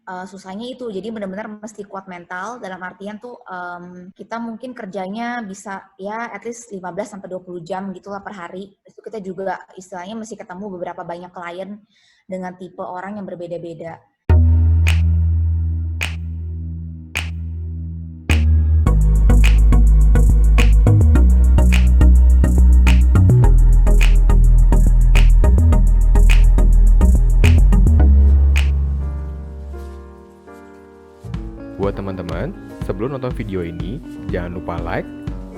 susahnya itu, jadi benar-benar mesti kuat mental dalam artian tuh kita mungkin kerjanya bisa ya at least 15-20 jam gitulah per hari. Terus kita juga istilahnya mesti ketemu beberapa banyak klien dengan tipe orang yang berbeda-beda. Buat teman-teman, sebelum nonton video ini, jangan lupa like,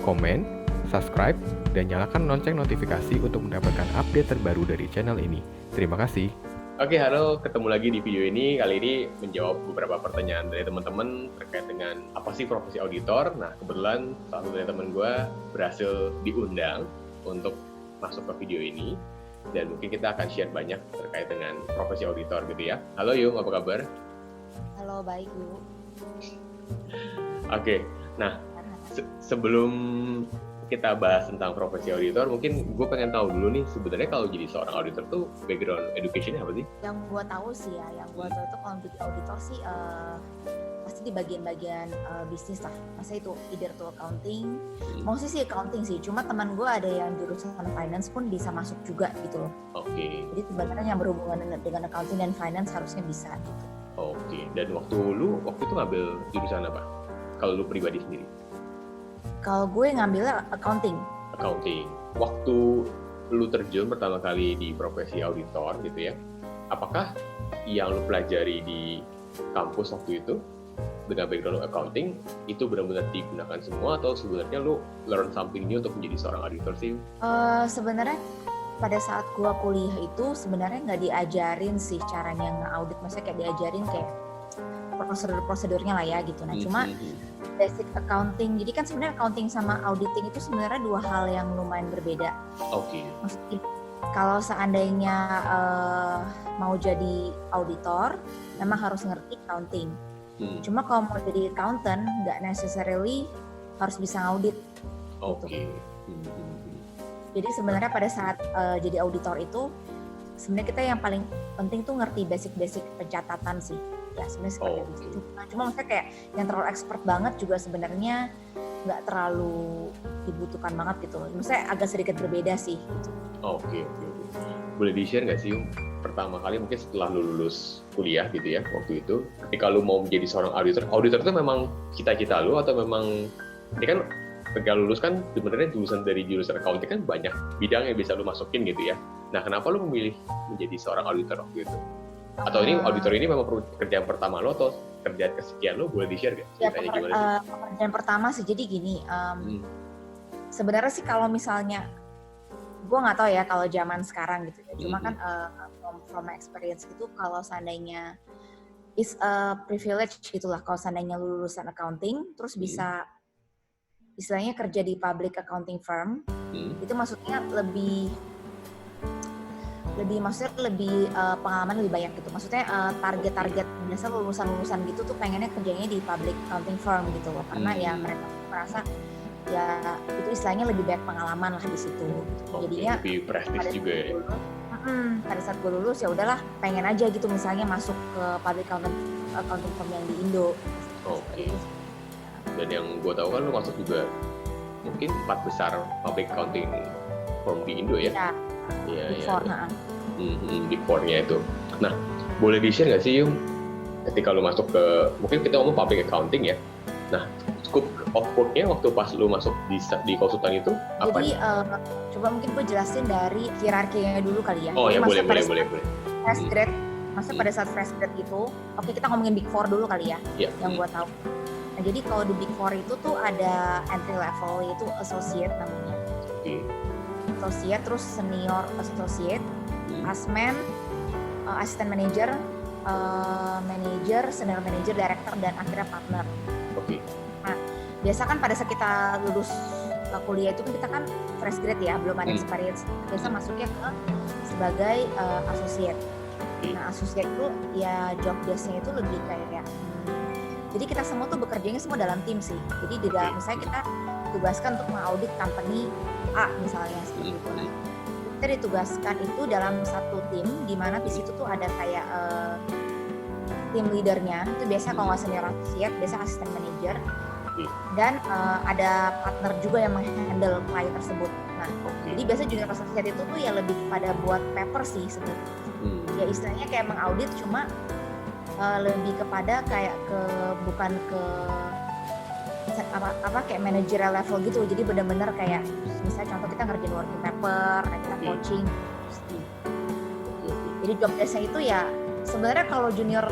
komen, subscribe, dan nyalakan lonceng notifikasi untuk mendapatkan update terbaru dari channel ini. Terima kasih. Oke, halo, ketemu lagi di video ini. Kali ini menjawab beberapa pertanyaan dari teman-teman terkait dengan apa sih profesi auditor. Nah, kebetulan salah satu dari teman gue berhasil diundang untuk masuk ke video ini. Dan mungkin kita akan share banyak terkait dengan profesi auditor gitu ya. Halo Yung, apa kabar? Halo, baik Bu. Oke, nah sebelum kita bahas tentang profesi auditor, mungkin gue pengen tahu dulu nih, sebenarnya kalau jadi seorang auditor tuh background education-nya apa sih? Yang gue tahu sih ya, yang gue tahu itu kalau jadi auditor sih pasti di bagian-bagian bisnis lah. Masa itu either to accounting, mostly sih accounting sih. Cuma teman gue ada yang jurusan finance pun bisa masuk juga gitu loh. Oke. Jadi sebenarnya yang berhubungan dengan accounting dan finance harusnya bisa gitu. Oke, dan waktu itu ngambil jurusan apa? Kalau lu pribadi sendiri? Kalau gue ngambilnya accounting. Accounting. Waktu lu terjun pertama kali di profesi auditor gitu ya, apakah yang lu pelajari di kampus waktu itu dengan background accounting itu benar-benar digunakan semua, atau sebenarnya lu learn something new untuk menjadi seorang auditor sih? Sebenarnya pada saat gue kuliah itu sebenarnya nggak diajarin sih caranya nge-audit, maksudnya kayak diajarin kayak prosedur-prosedurnya lah ya gitu. Nah cuma basic accounting, jadi kan sebenarnya accounting sama auditing itu sebenarnya dua hal yang lumayan berbeda. Oke. Maksudnya kalau seandainya mau jadi auditor memang harus ngerti accounting. Cuma kalau mau jadi accountant nggak necessarily harus bisa ngaudit. Oke. Gitu. Jadi sebenarnya pada saat jadi auditor itu sebenarnya kita yang paling penting tuh ngerti basic-basic pencatatan sih. Ya sebenarnya seperti itu. Cuma maksudnya kayak yang terlalu expert banget juga sebenarnya nggak terlalu dibutuhkan banget gitu. Maksudnya agak sedikit berbeda sih. Gitu. Oke. Boleh di-share nggak sih pertama kali mungkin setelah lu lulus kuliah gitu ya waktu itu, ketika lu mau menjadi seorang auditor itu memang cita-cita lu atau memang ini kan ketika lulus kan sebenarnya dari jurusan accounting kan banyak bidang yang bisa lu masukin gitu ya. Nah, kenapa lu memilih menjadi seorang auditor waktu itu? Atau ini auditor ini memang pekerjaan pertama lo atau kerjaan kesekian lo? Boleh di-share gak? Ya, pekerjaan pertama sih. Jadi gini, sebenarnya sih kalau misalnya, gue nggak tahu ya kalau zaman sekarang gitu ya. Cuma kan from my experience gitu, kalau seandainya is a privilege gitulah, kalau seandainya lulusan accounting, terus bisa istilahnya kerja di public accounting firm, itu maksudnya lebih pengalaman lebih banyak gitu. Maksudnya target-target biasa lulusan-lulusan gitu tuh pengennya kerjanya di public accounting firm gitu loh. Karena ya mereka merasa ya itu istilahnya lebih banyak pengalaman lah di situ. Jadinya lebih prestis juga ya. Pada saat gue lulus ya udahlah pengen aja gitu misalnya masuk ke public accounting firm yang di Indo. Oke. Dan yang gue tahu kan lu masuk juga mungkin 4 besar public accounting firm di Indo ya? Iya. Big Four, Big Four-nya itu. Nah, boleh di-share nggak sih Yung, ketika lu masuk ke, mungkin kita ngomong public accounting ya. Nah, scope of work-nya waktu pas lu masuk di konsultan itu apa? Jadi coba mungkin gue jelasin dari hierarkinya dulu kali ya. Oh ya, boleh. Fresh grade, pada saat fresh grade itu, oke kita ngomongin Big Four dulu kali ya, yang gue tahu. Nah, jadi kalau di Big Four itu tuh ada entry level, yaitu associate namanya. Associate, terus senior associate, asmen, assistant manager, manager, senior manager, director, dan akhirnya partner. Nah, biasa kan pada saat kita lulus kuliah itu kita kan fresh grade ya, belum ada experience. Biasa masuknya ke sebagai associate. Nah, associate itu ya job desk-nya itu lebih kayak jadi kita semua tuh bekerjanya semua dalam tim sih. Jadi di dalam misalnya kita ditugaskan untuk mengaudit company A misalnya seperti itu. Kita ditugaskan itu dalam satu tim di mana di situ tuh ada kayak tim leadernya itu biasa kalau nggak senior associate, biasa asisten manager, dan ada partner juga yang menghandle klien tersebut. Nah, jadi biasa junior associate itu tuh ya lebih kepada buat paper sih sebenarnya. Ya istilahnya kayak mengaudit, cuma lebih kepada kayak bukan ke apa kayak managerial level gitu. Jadi benar-benar kayak misalnya contoh kita ngerjain working paper, kita coaching. Jadi job desk-nya itu ya sebenarnya kalau junior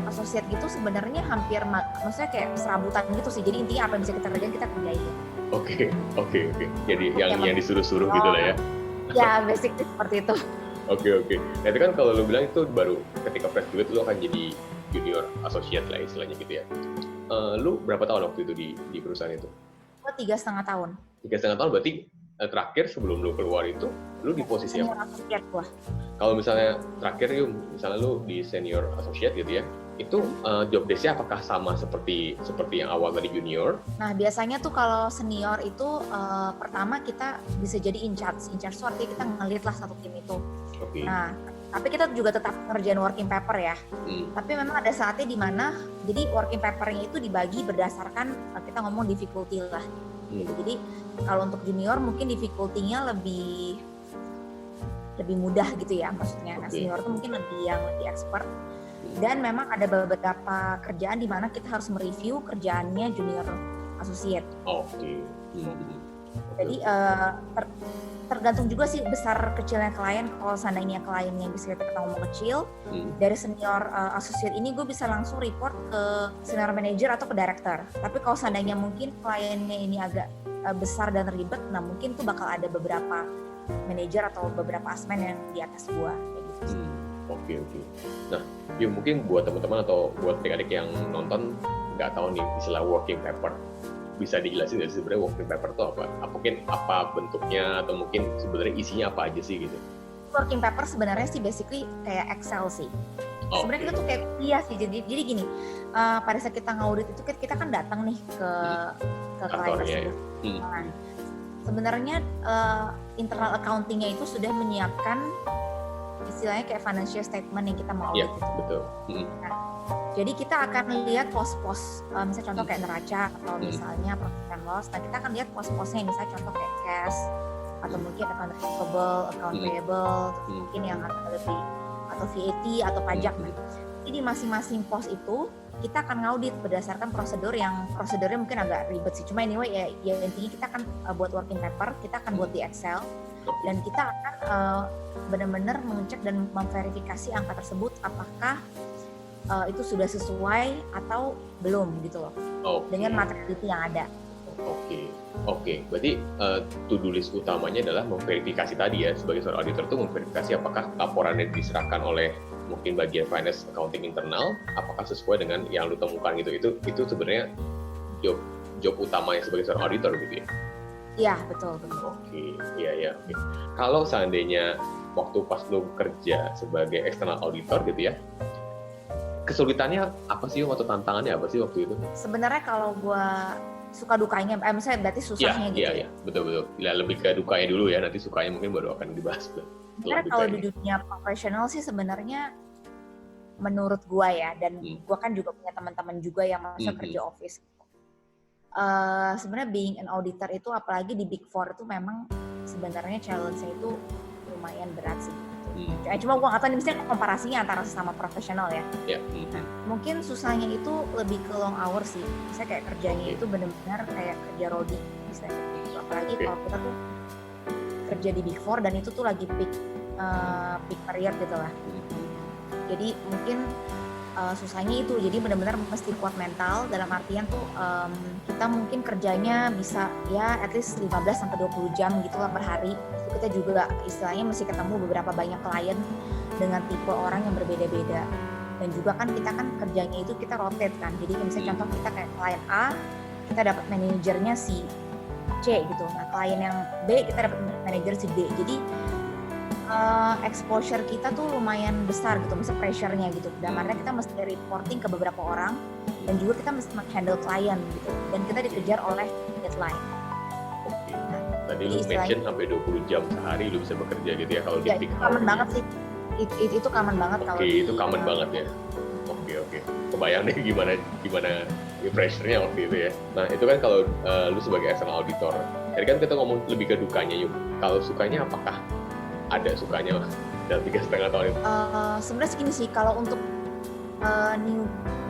associate gitu sebenarnya hampir maksudnya kayak serabutan gitu sih. Jadi intinya apa yang bisa kita kerjain kita kerjain. Oke. Jadi yang disuruh-suruh gitu lah ya. Ya, basically seperti itu. Oke. Nah itu kan kalau lu bilang itu baru ketika fresh graduate lu akan jadi junior associate lah istilahnya gitu ya. Lu berapa tahun waktu itu di perusahaan itu? 3,5 tahun. 3,5 tahun berarti terakhir sebelum lu keluar itu lu di posisi senior apa? Associate gua. Kalau misalnya terakhir misalnya lu di senior associate gitu ya, itu job desk-nya apakah sama seperti yang awal tadi junior? Nah biasanya tuh kalau senior itu pertama kita bisa jadi in charge itu artinya kita nge-lead lah satu tim itu. Nah tapi kita juga tetap ngerjain working paper ya. Tapi memang ada saatnya di mana jadi working papernya itu dibagi berdasarkan kita ngomong difficulty lah. Jadi kalau untuk junior mungkin difficulty-nya lebih mudah gitu ya maksudnya. Nah senior itu mungkin lebih expert. Dan memang ada beberapa kerjaan di mana kita harus mereview kerjaannya junior associate. Jadi tergantung juga sih besar kecilnya klien. Kalau seandainya kliennya bisa kita ngomong kecil, dari senior associate ini gue bisa langsung report ke senior manager atau ke director. Tapi kalau seandainya mungkin kliennya ini agak besar dan ribet, nah mungkin tuh bakal ada beberapa manager atau beberapa asmen yang di atas gue. Oke. Nah, mungkin buat teman-teman atau buat adik-adik yang nonton nggak tahu nih istilah working paper, bisa dijelasin dari sebenarnya working paper itu apa? Mungkin apa bentuknya atau mungkin sebenarnya isinya apa aja sih gitu? Working paper sebenarnya sih basically kayak Excel sih. Sebenarnya kita tuh kayak kuliah sih. Jadi gini, pada saat kita ngaudit itu kita kan datang nih ke klien tersebut. Nah, sebenarnya internal accounting-nya itu sudah menyiapkan istilahnya kayak financial statement yang kita mau audit itu. Betul. Nah, jadi kita akan lihat pos-pos, misalnya contoh kayak neraca atau misalnya profit and loss. Nah kita akan lihat pos-posnya, misalnya contoh kayak cash atau mungkin account receivable, account payable, mungkin yang lebih atau VAT atau pajak. Nah, jadi di masing-masing pos itu kita akan ngaudit berdasarkan prosedurnya mungkin agak ribet sih. Cuma anyway ya intinya kita akan buat working paper, kita akan buat di Excel. Dan kita akan benar-benar mengecek dan memverifikasi angka tersebut apakah itu sudah sesuai atau belum gitu loh. Dengan materiality yang ada. Oke. Berarti to-do list utamanya adalah memverifikasi tadi ya, sebagai seorang auditor itu memverifikasi apakah laporan yang diserahkan oleh mungkin bagian finance accounting internal apakah sesuai dengan yang lu temukan gitu. Itu sebenarnya job utamanya sebagai seorang auditor gitu ya. Iya, betul. Oke. Kalau seandainya waktu pas lu kerja sebagai external auditor gitu ya, kesulitannya apa sih atau tantangannya apa sih waktu itu? Sebenarnya kalau gua suka dukanya, misalnya berarti susahnya gitu. Iya, betul. Ya, lebih ke dukanya dulu ya, nanti sukanya mungkin baru akan dibahas. Sebenarnya kalau di dunia profesional sih sebenarnya menurut gua ya, dan gua kan juga punya teman-teman juga yang masuk kerja office. Sebenarnya being an auditor itu apalagi di Big Four itu memang sebenarnya challenge-nya itu lumayan berat sih. Cuma gue nggak tahu nih misalnya komparasinya antara sesama profesional ya. Nah, mungkin susahnya itu lebih ke long hour sih. Misalnya kayak kerjanya itu benar-benar kayak kerja rodi misalnya gitu. Apalagi kalau kita tuh kerja di Big Four dan itu tuh lagi peak period gitu lah. Jadi mungkin susahnya itu, jadi benar-benar mesti kuat mental dalam artian tuh kita mungkin kerjanya bisa ya at least 15-20 jam gitu lah per hari. Itu kita juga istilahnya mesti ketemu beberapa banyak klien dengan tipe orang yang berbeda-beda. Dan juga kan kita kan kerjanya itu kita rotate kan, jadi misalnya contoh kita kayak klien A, kita dapat manajernya si C gitu. Nah klien yang B kita dapat manajer si D. Jadi exposure kita tuh lumayan besar gitu, misalnya pressure-nya gitu. Dan karena kita mesti reporting ke beberapa orang dan juga kita mesti handle klien gitu. Dan kita dikejar oleh deadline. Nah, tadi lu mention sampai 20 jam sehari lu bisa bekerja gitu ya kalau di peak hour. Common banget sih. Itu common banget kalau itu common banget ya. kebayang deh gimana pressure-nya waktu itu ya. Nah itu kan kalau lu sebagai external auditor, tadi kan kita ngomong lebih ke dukanya yuk. Kalau sukanya apakah ada sukanya dalam 3,5 tahun itu? Sebenarnya segini sih, kalau untuk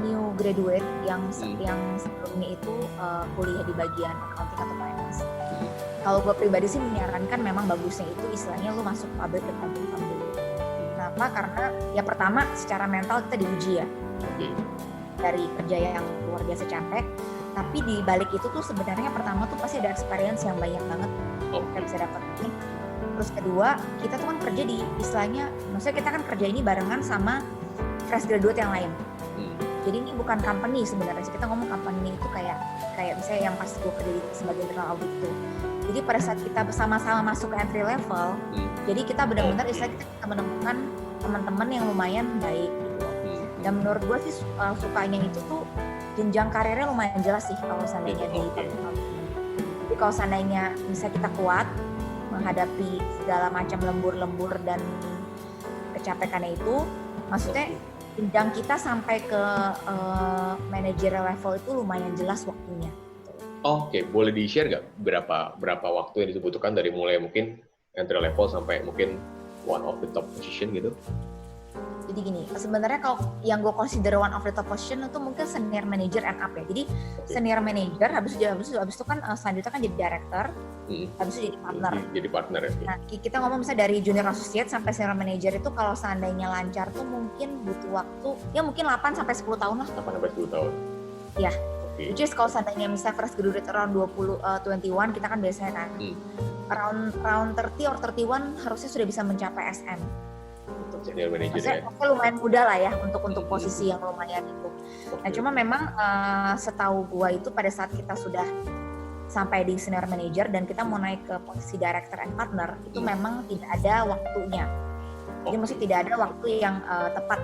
new graduate yang sebelumnya itu kuliah di bagian accounting atau finance. Kalau gue pribadi sih menyarankan memang bagusnya itu istilahnya lu masuk public accounting firm dulu. Kenapa? Karena ya pertama secara mental kita diuji ya. Dari kerja yang luar biasa capek, tapi di balik itu tuh sebenarnya pertama tuh pasti ada experience yang banyak banget kita bisa dapetin. Terus kedua, kita tuh kan kerja di istilahnya, maksudnya kita kan kerja ini barengan sama fresh graduate yang lain. Jadi ini bukan company sebenarnya. Kita ngomong company itu kayak misalnya yang pas gue kerja sebagai internal audit itu. Jadi pada saat kita bersama-sama masuk ke entry level, jadi kita benar-benar istilahnya kita menemukan teman-teman yang lumayan baik gitu. Dan menurut gue sih sukanya itu tuh jenjang karirnya lumayan jelas sih kalau seandainya di public accounting. Jadi kalau seandainya bisa kita kuat menghadapi segala macam lembur-lembur dan kecapekannya itu, maksudnya jenjang kita sampai ke managerial level itu lumayan jelas waktunya. Oke, boleh di-share nggak berapa waktu yang dibutuhkan dari mulai mungkin entry level sampai mungkin one of the top position gitu? Jadi gini, sebenarnya kalau yang gue consider one of the top position itu mungkin senior manager and up ya. Jadi senior manager habis itu kan selanjutnya kan jadi director, habis itu jadi partner. Jadi partner ya. Nah, kita ngomong misalnya dari junior associate sampai senior manager itu kalau seandainya lancar tuh mungkin butuh waktu ya mungkin 8 sampai 10 tahun lah. 8 sampai 10 tahun. Ya. Which is kalau seandainya misalnya fresh graduate around 21 kita kan biasanya kan around 30 or 31 harusnya sudah bisa mencapai SM. Senior manager ya. Lumayan muda lah ya untuk posisi yang lumayan itu. Nah cuma memang setahu gua itu pada saat kita sudah sampai di senior manager dan kita mau naik ke posisi director and partner itu memang tidak ada waktunya. Jadi maksudnya tidak ada waktu yang tepat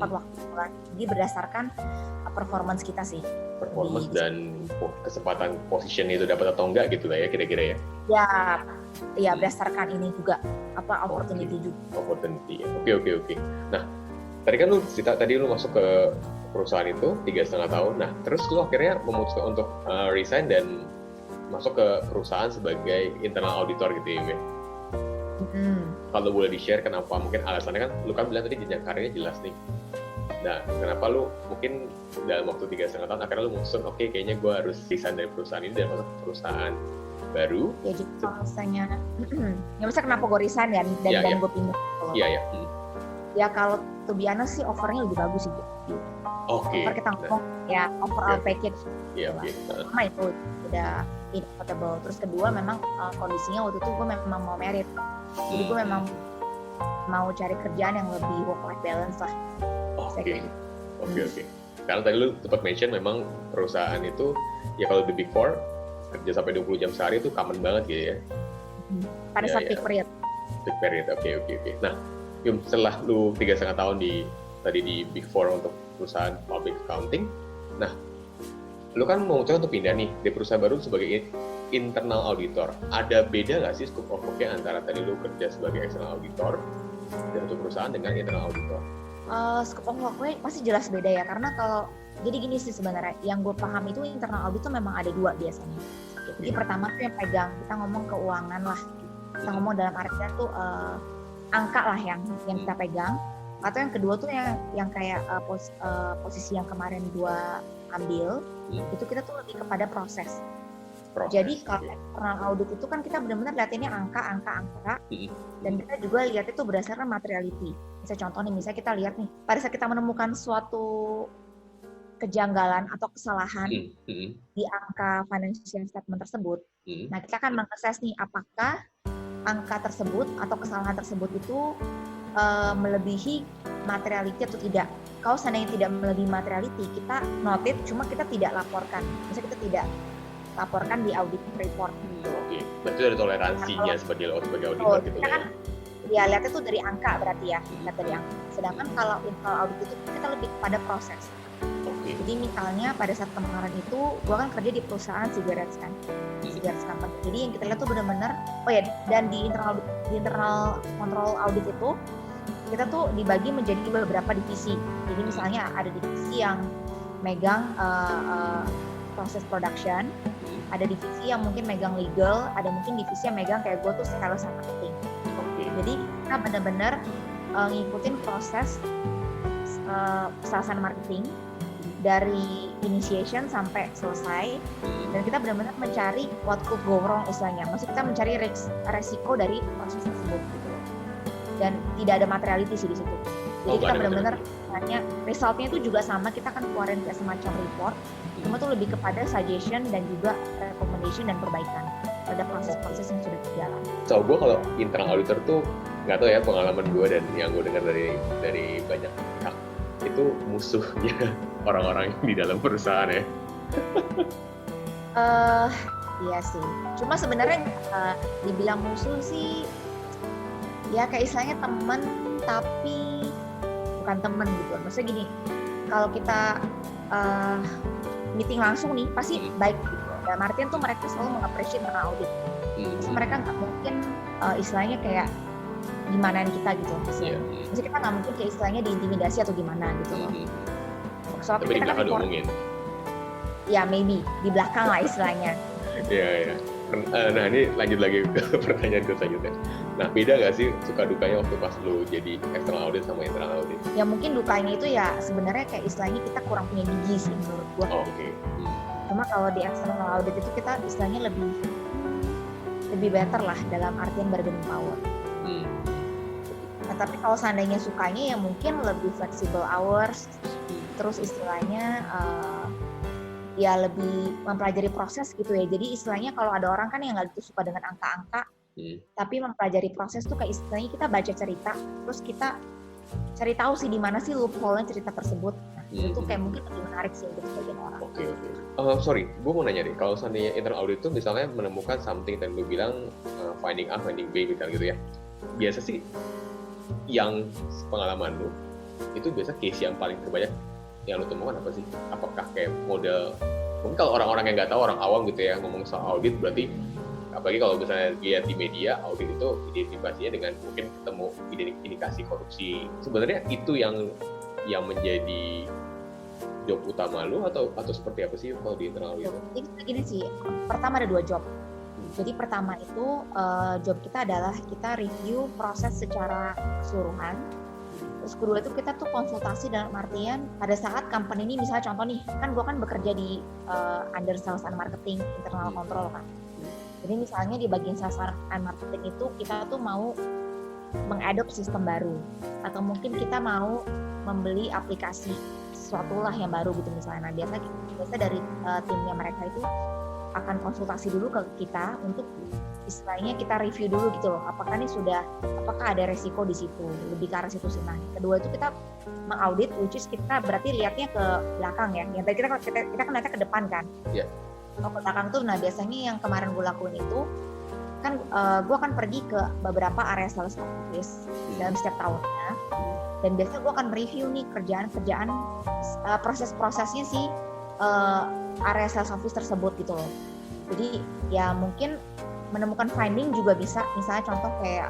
waktu. Jadi berdasarkan performance kita sih. Performance dan kesempatan position itu dapat atau enggak gitu lah ya kira-kira ya. Ya berdasarkan ini juga opportunity juga. Opportunity. Oke. Nah, tadi lu masuk ke perusahaan itu 3,5 tahun. Nah, terus lu akhirnya memutuskan untuk resign dan masuk ke perusahaan sebagai internal auditor gitu ya. Kalau boleh di-share kenapa? Mungkin alasannya kan lu kan bilang tadi jenjang karirnya jelas nih. Nah, kenapa lu mungkin dalam waktu 3,5 tahun akhirnya lu mutusin oke, kayaknya gue harus resign dari perusahaan ini dan masuk ke perusahaan baru? Ya jadi kalau misalnya nggak bisa kenapa gue resign ya dan gue pindah gitu. Ya kalau to be honest sih offernya lebih bagus sih. Offer kita ngomong ya overall package. Pertama itu udah inevitable. Terus kedua memang kondisinya waktu itu gue memang mau merit. Jadi gue memang mau cari kerjaan yang lebih work life balance lah. Oke. Karena tadi lu sempat mention memang perusahaan itu ya kalau the big four kerja sampai 20 jam sehari itu common banget gitu ya. Pada saat peak period. Peak period. Oke. Nah, Yum, setelah lu 3,5 tahun di big four untuk perusahaan public accounting, nah lu kan memutuskan untuk pindah nih di perusahaan baru sebagai internal auditor. Ada beda nggak sih scope of work-nya antara tadi lu kerja sebagai external auditor dan untuk perusahaan dengan internal auditor? Scope of work-nya pasti jelas beda ya, karena kalau jadi gini sih sebenarnya yang gue paham itu internal audit tuh memang ada dua biasanya. Jadi pertama tuh yang pegang, kita ngomong keuangan lah, kita ngomong dalam artinya tuh angka lah yang kita pegang, atau yang kedua tuh yang kayak posisi yang kemarin gue ambil, itu kita tuh lebih kepada proses. Jadi kalau internal audit itu kan kita benar-benar lihatinnya angka, dan kita juga lihat itu berdasarkan materiality. Misalnya contoh nih, misalnya kita lihat nih, pada saat kita menemukan suatu kejanggalan atau kesalahan di angka financial statement tersebut, nah kita akan mengakses nih apakah angka tersebut atau kesalahan tersebut itu melebihi materiality atau tidak. Kalau seandainya tidak melebihi materiality, kita noted, cuma kita tidak laporkan. Misalnya kita tidak laporkan di audit report. Oke, berarti ada toleransinya sebagai auditor gitu ya? Kan, ya lihatnya itu dari angka berarti ya, lihat dari angka. Sedangkan kalau internal audit itu kita lebih pada proses. Jadi misalnya pada saat kemarin itu, gue kan kerja di perusahaan cigarettes kan, cigarettes company. Jadi yang kita lihat tuh benar-benar, dan di internal control audit itu kita tuh dibagi menjadi beberapa divisi. Jadi misalnya ada divisi yang megang proses production, ada divisi yang mungkin megang legal, ada mungkin divisi yang megang kayak gue tuh sales and marketing. Jadi kita benar-benar ngikutin proses sales and marketing dari initiation sampai selesai, dan kita benar-benar mencari what could go wrong istilahnya. Maksudnya kita mencari resiko dari proses tersebut gitu. Dan tidak ada materiality sih di situ. Jadi kita benar-benar hanya resultnya itu juga sama, kita akan keluarin kayak semacam report, cuma tuh lebih kepada suggestion dan juga recommendation dan perbaikan pada proses-proses yang sudah berjalan. So gue kalau internal auditor tuh nggak tahu ya, pengalaman gue dan yang gue dengar dari banyak pihak itu musuhnya orang-orang yang di dalam perusahaan ya. Iya sih. Cuma sebenarnya dibilang musuh sih, ya kayak istilahnya teman tapi bukan teman gitu. Maksudnya gini, kalau kita meeting langsung nih pasti baik gitu. Dan Martin tuh mereka selalu mengapresiasi internal audit. Terus mereka nggak mungkin istilahnya kayak gimana kita gitu. Maksudnya kita nggak mungkin kayak istilahnya diintimidasi atau gimana gitu loh. Soalnya tapi di belakang diomongin. Ya maybe di belakang lah istilahnya. Iya. Nah ini lanjut lagi ke pertanyaan gue selanjutnya. Nah beda nggak sih suka dukanya waktu pas lu jadi external audit sama internal audit? Ya mungkin dukanya itu ya sebenarnya kayak istilahnya kita kurang punya gigi sih menurut gue. Oke. Cuma kalau di external audit itu kita istilahnya lebih better lah dalam artian bargaining power. Nah, tapi kalau seandainya sukanya ya mungkin lebih flexible hours, terus istilahnya ya lebih mempelajari proses gitu ya. Jadi istilahnya kalau ada orang kan yang nggak gitu suka dengan angka-angka, tapi mempelajari proses tuh kayak istilahnya kita baca cerita, terus kita cari tahu sih di mana sih loophole-nya cerita tersebut. Nah, itu kayak mungkin lebih menarik sih untuk sebagian orang. Oke. Sorry, gue mau nanya deh, kalau seandainya internal audit itu misalnya menemukan something dan lu bilang finding A, finding B gitu ya, biasa sih yang pengalaman lu itu biasa case yang paling terbanyak yang lu temukan apa sih? Apakah kayak model, mungkin kalau orang-orang yang nggak tahu, orang awam gitu ya, ngomong soal audit berarti apalagi kalau misalnya lihat di media, audit itu identifikasinya dengan mungkin ketemu indikasi korupsi. Sebenarnya itu yang menjadi job utama lu atau seperti apa sih kalau di internal audit? Jadi gini sih, pertama ada 2 job. Jadi pertama itu job kita adalah kita review proses secara keseluruhan. Terus kedua itu kita tuh konsultasi dalam artian pada saat company ini misalnya contoh nih, kan gue kan bekerja di under sales and marketing internal control kan. Jadi misalnya di bagian sales and marketing itu kita tuh mau mengadop sistem baru atau mungkin kita mau membeli aplikasi sesuatu lah yang baru gitu misalnya. Nah biasa dari timnya mereka itu akan konsultasi dulu ke kita untuk istilahnya kita review dulu gitu loh, apakah ada resiko di situ, lebih ke arah situ sih. Nah kedua itu kita mengaudit, which is kita berarti lihatnya ke belakang ya, yang tadi kita kan lihatnya ke depan kan. Iya. Kalau ke belakang tuh, nah biasanya yang kemarin gue lakuin itu kan gue akan pergi ke beberapa area sales office dalam setiap tahunnya, dan biasanya gue akan review nih kerjaan proses-prosesnya sih area sales office tersebut gitu loh. Jadi ya mungkin menemukan finding juga bisa, misalnya contoh kayak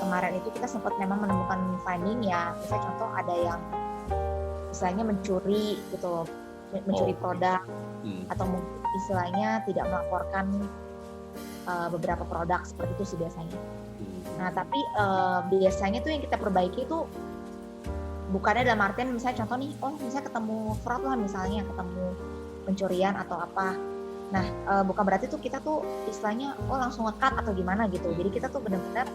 kemarin itu kita sempat memang menemukan finding ya, misalnya contoh ada yang istilahnya mencuri gitu loh, mencuri produk atau mungkin istilahnya tidak melaporkan beberapa produk seperti itu sih biasanya. Nah tapi biasanya tuh yang kita perbaiki itu bukannya dalam artian misalnya contoh nih, misalnya ketemu fraud lah misalnya, ketemu pencurian atau apa. Nah bukan berarti tuh kita tuh istilahnya langsung nge-cut atau gimana gitu. Jadi kita tuh benar-benar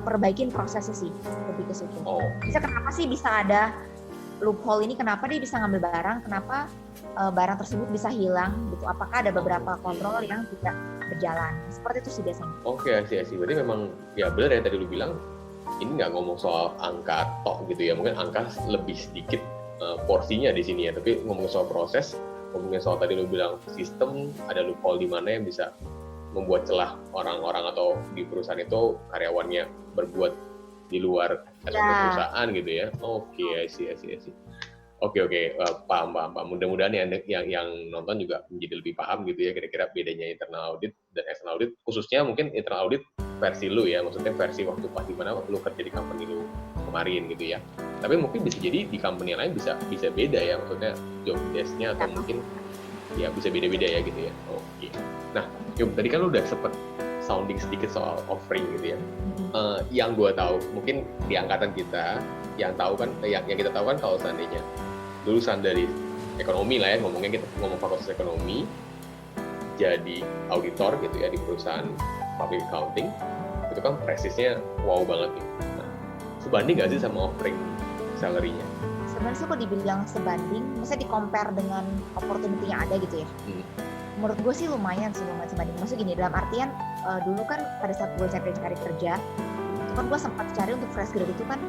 perbaikin prosesnya sih, lebih ke situ. Bisa kenapa sih bisa ada loophole ini, kenapa dia bisa ngambil barang, kenapa barang tersebut bisa hilang gitu. Apakah ada beberapa kontrol yang tidak berjalan. Seperti itu sih biasanya. Oke, sih. Berarti memang ya benar ya tadi lu bilang, ini nggak ngomong soal angka tok gitu ya, mungkin angka lebih sedikit porsinya di sini ya, tapi ngomong soal proses, ngomongin soal tadi lu bilang sistem, ada loophole di mana yang bisa membuat celah orang-orang atau di perusahaan itu karyawannya berbuat di luar perusahaan gitu ya. Oke, I see. Oke, paham. Mudah-mudahan yang nonton juga menjadi lebih paham gitu ya, kira-kira bedanya internal audit dan external audit, khususnya mungkin internal audit versi lu ya, maksudnya versi waktu pas dimana lu kerja di company lu kemarin gitu ya. Tapi mungkin bisa jadi di company lain bisa beda ya, maksudnya job desk-nya atau mungkin ya bisa beda-beda ya gitu ya. Oke. Nah, Yum, tadi kan lu udah sempet sounding sedikit soal offering gitu ya. Yang gua tahu mungkin di angkatan kita yang tahu kan, yang kita tahu kan kalau seandainya lulusan dari ekonomi lah ya, ngomong fakultas ekonomi, jadi auditor gitu ya di perusahaan public accounting, itu kan prestisnya wow banget nih. Nah, sebanding nggak sih sama offering salary-nya? Sebenarnya sih kalau dibilang sebanding, misalnya di-compare dengan opportunity yang ada gitu ya. Menurut gue sih lumayan sebanding. Maksudnya gini, dalam artian dulu kan pada saat gue cari kerja, itu kan gue sempat cari untuk fresh grade itu kan,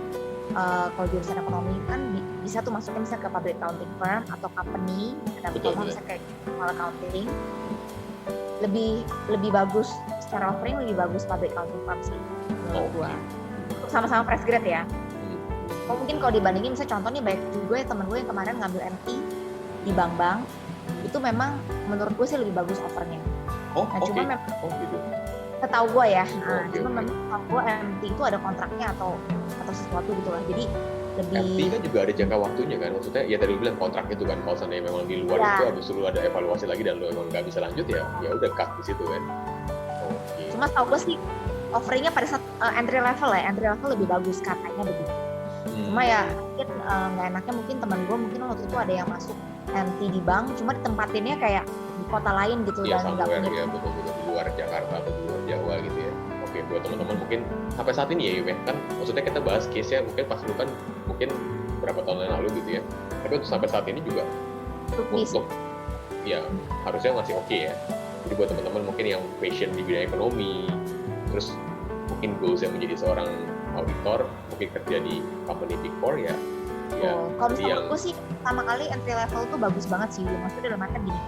kalau jurusan ekonomi kan bisa tuh masuknya misalnya ke public accounting firm atau company, atau misalnya kayak small accounting. Lebih bagus secara offering, lebih bagus public accounting firm sih menurut gue. Sama-sama fresh grade ya. Mungkin kalau dibandingin misalnya contohnya banyak juga ya temen gue yang kemarin ngambil MT di bank-bank, itu memang menurut gue sih lebih bagus offernya. Cuma memang gitu. Setahu gue ya, cuma memang setahu gue MT itu ada kontraknya atau sesuatu gitu lah. Jadi lebih MT kan juga ada jangka waktunya kan, maksudnya ya tadi lu bilang kontrak itu kan, kalau seandainya memang di luar itu habis lu ada evaluasi lagi dan lu emang nggak bisa lanjut ya udah cut di situ kan. Cuma setahu gue sih offeringnya pada saat entry level lebih bagus katanya begitu. Cuma ya mungkin nggak enaknya mungkin teman gue mungkin waktu itu ada yang masuk MT di bank, cuma ditempatinnya kayak di kota lain gitu dan nggak punya. Ya betul-betul di luar Jakarta atau di luar Jawa gitu ya. Oke, buat teman-teman mungkin sampai saat ini ya Yum ya, kan maksudnya kita bahas case-nya mungkin pas lu kan mungkin berapa tahun yang lalu gitu ya. Tapi untuk sampai saat ini juga untuk ya harusnya masih oke ya. Jadi buat teman-teman mungkin yang passion di bidang ekonomi, terus mungkin goals-nya menjadi seorang auditor, mungkin kerja di company Big Four ya. Kalau misalnya gue sih pertama kali entry level tuh bagus banget sih, maksudnya dalam artian gini.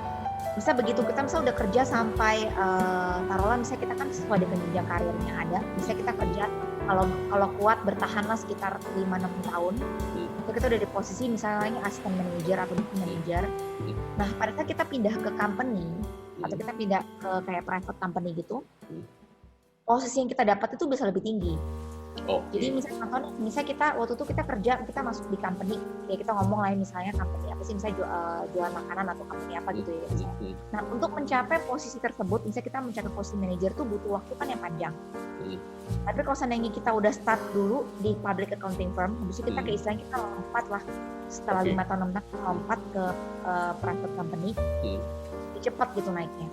Bisa begitu kita misalnya udah kerja sampai taruhlah misalnya kita kan sesuai dengan jenjang karirnya yang ada, bisa kita kerja kalau kuat bertahanlah sekitar 5-6 tahun. Itu kita udah di posisi misalnya assistant manager atau manager. Nah, pada saat kita pindah ke company atau kita pindah ke kayak private company gitu, posisi yang kita dapat itu bisa lebih tinggi. Jadi misalnya kita waktu itu kita kerja, kita masuk di company, ya kita ngomong lah misalnya company apa sih, misalnya jualan makanan atau company apa gitu ya misalnya. Nah, untuk mencapai posisi tersebut, misalnya kita mencapai posisi manager tuh butuh waktu kan yang panjang. Tapi kalau seandainya kita udah start dulu di public accounting firm, habis itu kita ke istilahnya kita lompat lah setelah 5 tahun 6 tahun lompat ke private company, lebih cepat gitu naiknya.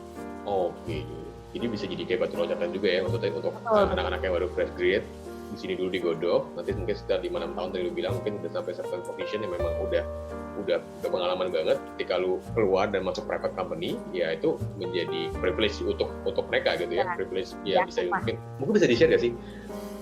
Jadi bisa jadi kayak batu loncatan juga ya, maksudnya untuk anak-anak yang baru fresh grade di sini dulu digodok, nanti mungkin setelah 5-6 tahun tadi lu bilang mungkin udah sampai certain position yang memang udah pengalaman banget. Ketika lu keluar dan masuk private company, ya itu menjadi privilege untuk mereka gitu ya. Privilege ya bisa mungkin bisa di-share gak sih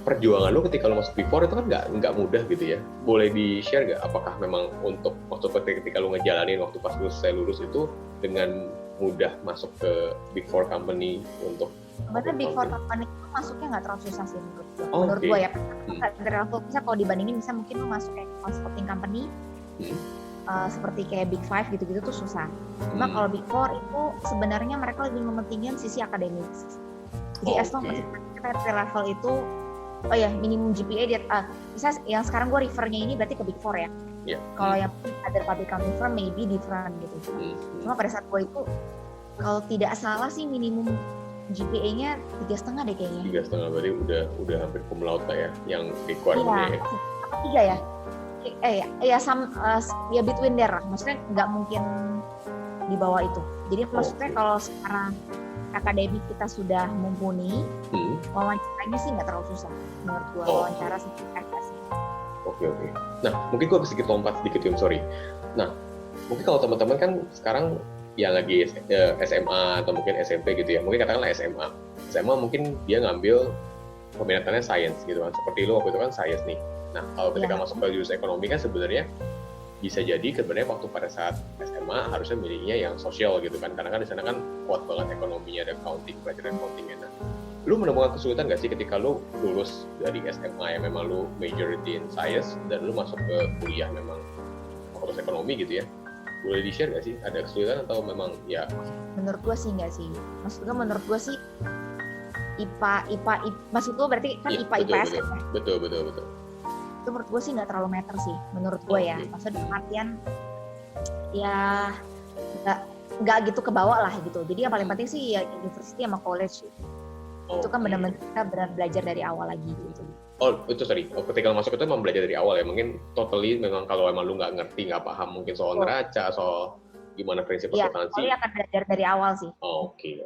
perjuangan lu ketika lu masuk Big Four itu kan nggak mudah gitu ya. Boleh di-share gak apakah memang untuk waktu ketika lu ngejalanin waktu pas lu selesai lulus itu dengan mudah masuk ke Big Four company untuk sebenarnya Big Four company itu masuknya nggak terlalu susah sih menurut gue ya. Bisa kalau dibandingin bisa mungkin lu masuk kayak consulting company seperti kayak Big Five gitu-gitu tuh susah. Cuma kalau Big Four itu sebenarnya mereka lebih mementingkan sisi akademik. Jadi as long as kita level itu minimum GPA dia bisa yang sekarang gue refernya ini berarti ke Big Four ya. Kalau yang ada public accounting firm maybe different gitu. Cuma pada saat gue itu kalau tidak salah sih minimum GPA-nya 3,5 deh kayaknya. 3,5 berarti udah hampir cum laude lah ya, yang requirement-nya. Iya, 3 ya. Ya between there lah. Maksudnya nggak mungkin di bawah itu. Jadi maksudnya kalau sekarang akademik kita sudah mumpuni, wawancaranya sih nggak terlalu susah menurut gua. Wawancara sih sih. Oke. Nah, mungkin gua sedikit lompat sedikit sorry. Nah, mungkin kalau teman-teman kan sekarang yang lagi SMA atau mungkin SMP gitu ya, mungkin katakanlah SMA mungkin dia ngambil peminatannya sains gitu kan, seperti lu waktu itu kan sains nih. Nah, kalau ketika masuk ke jurusan ekonomi kan sebenarnya bisa jadi sebenarnya waktu pada saat SMA harusnya milihnya yang sosial gitu kan, karena kan di sana kan kuat banget ekonominya, ada accounting, pelajaran accountingnya. Nah, lu menemukan kesulitan nggak sih ketika lu lulus dari SMA yang memang lu majority in science dan lu masuk ke kuliah memang fakultas ekonomi gitu ya? Boleh di-share nggak sih? Ada kesulitan atau memang ya? Menurut gue sih nggak sih. Maksudnya menurut gue sih maksud gue berarti kan IPA IPS kan ya? Betul. Itu menurut gue sih nggak terlalu matter sih, menurut gue ya. Maksudnya artian ya nggak gitu ke bawah lah gitu. Jadi yang paling penting sih ya university sama college gitu. Itu kan benar-benar kita benar belajar dari awal lagi gitu. Ketika masuk itu memang belajar dari awal ya. Mungkin totally memang kalau emang lu nggak ngerti, nggak paham mungkin soal neraca, soal gimana prinsip akuntansi. Iya, akan belajar dari awal sih. Oke.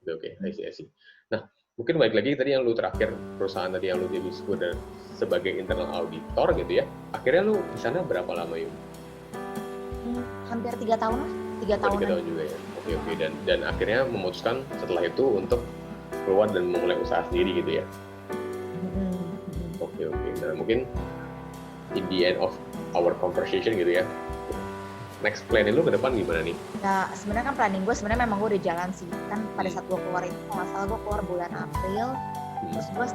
I see. Nah, mungkin balik lagi tadi yang lu terakhir perusahaan tadi yang lu disebut sebagai internal auditor gitu ya. Akhirnya lu di sana berapa lama Yung? Hampir 3 tahun lah. 3 tahun juga ya. Oke. Dan akhirnya memutuskan setelah itu untuk keluar dan memulai usaha sendiri gitu ya. Oke. Nah, mungkin in the end of our conversation gitu ya. Next plan lu ke depan gimana nih? Nah, sebenarnya kan planning gue sebenarnya memang gue udah jalan sih. Kan pada saat gue keluar itu, kalau nggak salah gue keluar bulan April, terus gue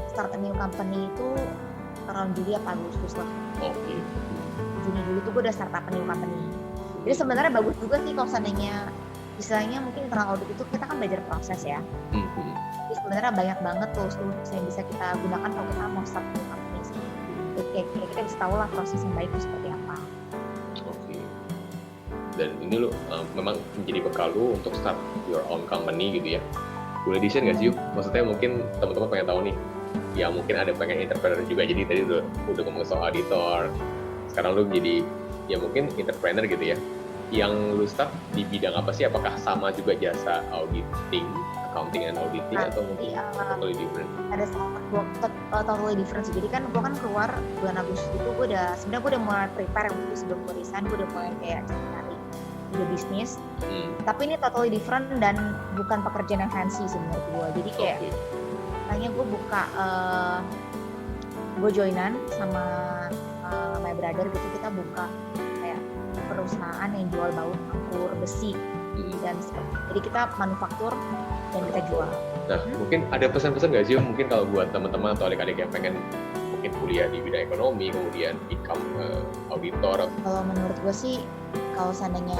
start a new company itu around Juli apa Agustus lah. Oke. Juni tuh gue udah start up a new company. Jadi sebenarnya bagus juga sih kalau seandainya istilahnya mungkin internal audit itu kita kan belajar proses ya. Jadi sebenarnya banyak banget tools yang bisa kita gunakan kalau kita mau start new company sih. Kayak kita bisa tahu lah proses yang baik itu seperti apa. Dan ini lu memang menjadi bekal lu untuk start your own company gitu ya. Boleh di-share nggak sih Yung? Maksudnya mungkin teman-teman pengen tahu nih, ya mungkin ada pengen entrepreneur juga, jadi tadi udah ngomong soal auditor, sekarang lu jadi ya mungkin entrepreneur gitu ya. Yang lu start di bidang apa sih? Apakah sama juga jasa auditing, accounting and auditing, atau mungkin totally different? Ada totally different sih. Jadi kan gue kan keluar bulan Agustus itu gue udah mulai prepare waktu sebelum gue resign, gue udah mulai kayak cari ide bisnis. Tapi ini totally different dan bukan pekerjaan yang fancy sih menurut gue. Jadi kayak kayaknya gue buka gue joinan sama my brother gitu, kita buka kayak perusahaan yang jual baut angkur besi dan jadi kita manufaktur dan kita jual. Nah, mungkin ada pesan-pesan nggak sih mungkin kalau buat teman-teman atau adik-adik yang pengen mungkin kuliah di bidang ekonomi, kemudian become auditor? Kalau menurut gue sih, kalau seandainya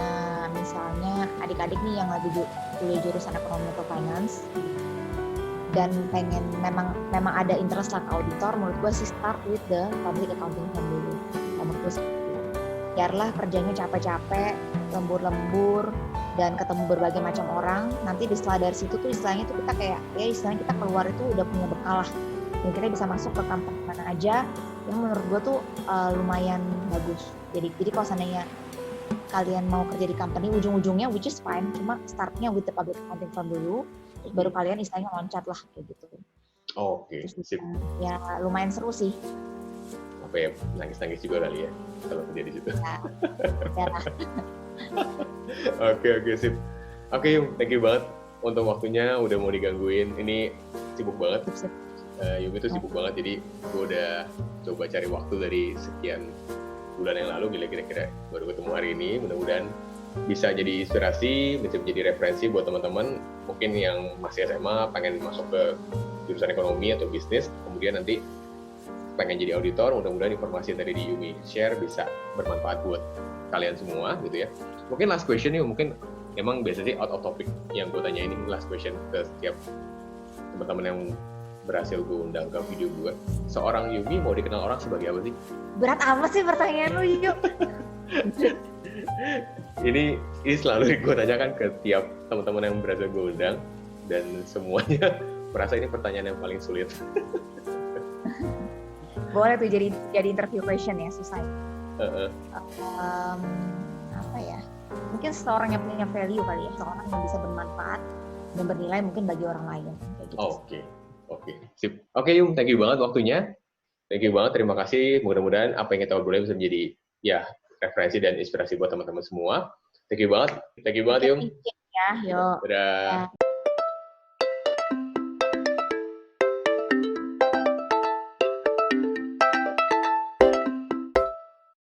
misalnya adik-adik nih yang lagi kuliah jurusan ekonomi atau finance dan pengen memang ada interest lah ke auditor, menurut gue sih start with the public accounting firm dulu. Menurut gue sih biarlah kerjanya capek-capek, lembur-lembur, dan ketemu berbagai macam orang. Nanti setelah dari situ tuh istilahnya tuh kita kayak istilahnya kita keluar itu udah punya bekal lah, dan kita bisa masuk ke company mana aja yang menurut gue tuh lumayan bagus. Jadi kalau seandainya kalian mau kerja di company, ujung-ujungnya which is fine, cuma startnya with the public accounting firm dulu, terus baru kalian istilahnya loncat lah kayak gitu. Oke. Ya lumayan seru sih. Apa ya, nangis-nangis juga kali ya kalau kerja di situ. Ya. Oke, sip. Oke, Yung, thank you banget untuk waktunya, udah mau digangguin. Ini sibuk banget. Yung itu sibuk banget, jadi gue udah coba cari waktu dari sekian bulan yang lalu, kira-kira baru ketemu hari ini. Mudah-mudahan bisa jadi inspirasi, bisa menjadi referensi buat teman-teman mungkin yang masih SMA, pengen masuk ke jurusan ekonomi atau bisnis, kemudian nanti pengen jadi auditor. Mudah-mudahan informasi yang tadi di Yumi share bisa bermanfaat buat kalian semua gitu ya. Mungkin last question nih, mungkin emang biasanya out of topic yang gue tanya ini last question ke setiap teman-teman yang berhasil gue undang ke video gue. Seorang Yumi mau dikenal orang sebagai apa sih? Berat amat sih pertanyaan lu, Yuk. ini selalu gue tanyakan ke tiap teman-teman yang berhasil gue undang, dan semuanya merasa ini pertanyaan yang paling sulit. Boleh tuh jadi interview question ya, susah. Apa ya? Mungkin seorang yang punya value kali ya, seorang yang bisa bermanfaat dan bernilai mungkin bagi orang lain. Oke, sip. Oke, Yung, thank you banget waktunya. Thank you banget, terima kasih. Mudah-mudahan apa yang kita obrolin bisa menjadi ya referensi dan inspirasi buat teman-teman semua. Thank you banget, Yung. Ya, yuk. Dadah.